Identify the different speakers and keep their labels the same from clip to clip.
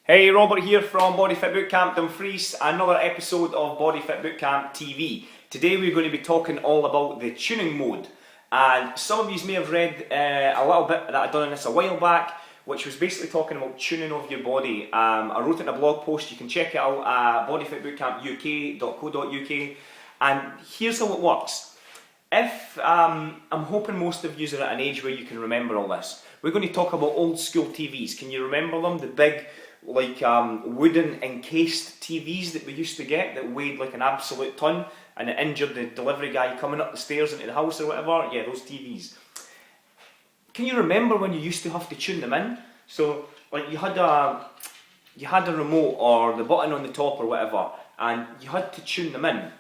Speaker 1: Hey, Robert here from Body Fit Bootcamp Dumfries, another episode of Body Fit Bootcamp TV. Today we're going to be talking all about the tuning mode, and some of you may have read a little bit that I'd done on this a while back, which was basically talking about tuning of your body. I wrote it in a blog post. You can check it out at bodyfitbootcampuk.co.uk, and here's how it works. I'm hoping most of you are at an age where you can remember all this. We're going to talk about old school TVs. Can you remember them? The big wooden encased TVs that we used to get that weighed like an absolute ton and it injured the delivery guy coming up the stairs into the house or whatever. Yeah, those TVs. Can you remember when you used to have to tune them in? So like you had a remote or the button on the top or whatever, and you had to tune them in.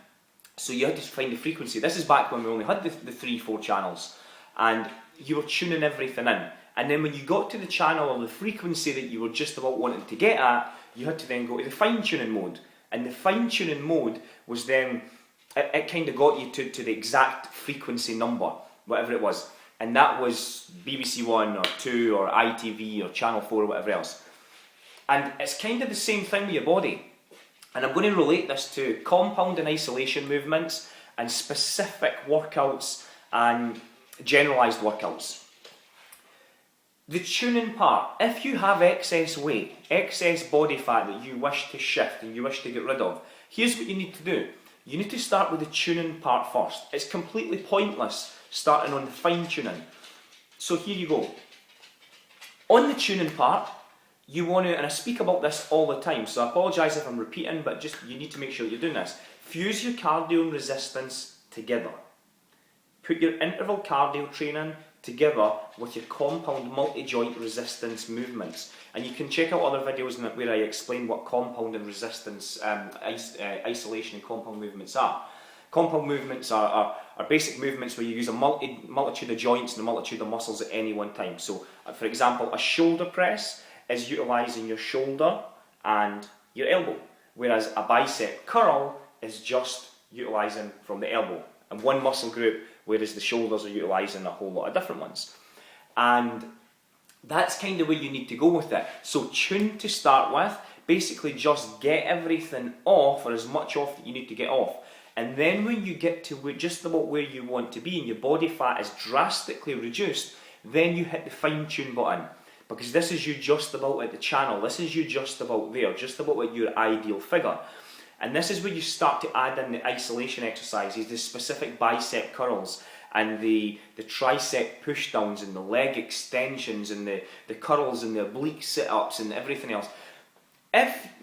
Speaker 1: So you had to find the frequency. This is back when we only had the 3-4 channels, and you were tuning everything in. And then when you got to the channel or the frequency that you were just about wanting to get at, you had to then go to the fine-tuning mode. And the fine-tuning mode was then, it kind of got you to the exact frequency number, whatever it was. And that was BBC One or 2 or ITV or Channel 4 or whatever else. And it's kind of the same thing with your body. And I'm going to relate this to compound and isolation movements and specific workouts and generalized workouts. The tuning part, if you have excess weight, excess body fat that you wish to shift and you wish to get rid of, here's what you need to do. You need to start with the tuning part first. It's completely pointless starting on the fine tuning. So here you go. On the tuning part, you want to, and I speak about this all the time, so I apologise if I'm repeating, but just you need to make sure you're doing this. Fuse your cardio and resistance together. Put your interval cardio training together with your compound multi-joint resistance movements. And you can check out other videos where I explain what compound and resistance, isolation and compound movements are. Compound movements are basic movements where you use a multitude of joints and a multitude of muscles at any one time. So, for example, a shoulder press is utilising your shoulder and your elbow, whereas a bicep curl is just utilising from the elbow and one muscle group, whereas the shoulders are utilising a whole lot of different ones. And that's kind of where you need to go with it. So tune to start with, basically just get everything off, or as much off that you need to get off. And then when you get to just about where you want to be and your body fat is drastically reduced, then you hit the fine tune button. Because this is you just about at the channel, this is you just about there, just about at your ideal figure. And this is where you start to add in the isolation exercises, the specific bicep curls and the tricep push downs and the leg extensions and the curls and the oblique sit-ups and everything else.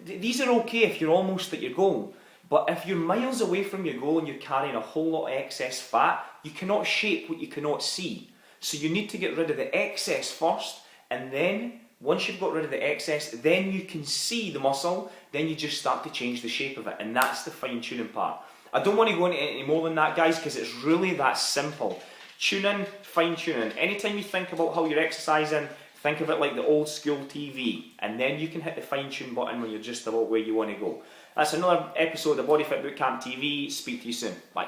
Speaker 1: These are okay if you're almost at your goal, but if you're miles away from your goal and you're carrying a whole lot of excess fat, you cannot shape what you cannot see. So you need to get rid of the excess first, and then once you've got rid of the excess, then you can see the muscle, then you just start to change the shape of it, and that's the fine-tuning part. I don't want to go into any more than that, guys, because it's really that simple. Tuning, fine-tuning. Anytime you think about how you're exercising, think of it like the old school TV, and then you can hit the fine-tune button when you're just about where you want to go. That's another episode of Body Fit Bootcamp TV. Speak to you soon. Bye.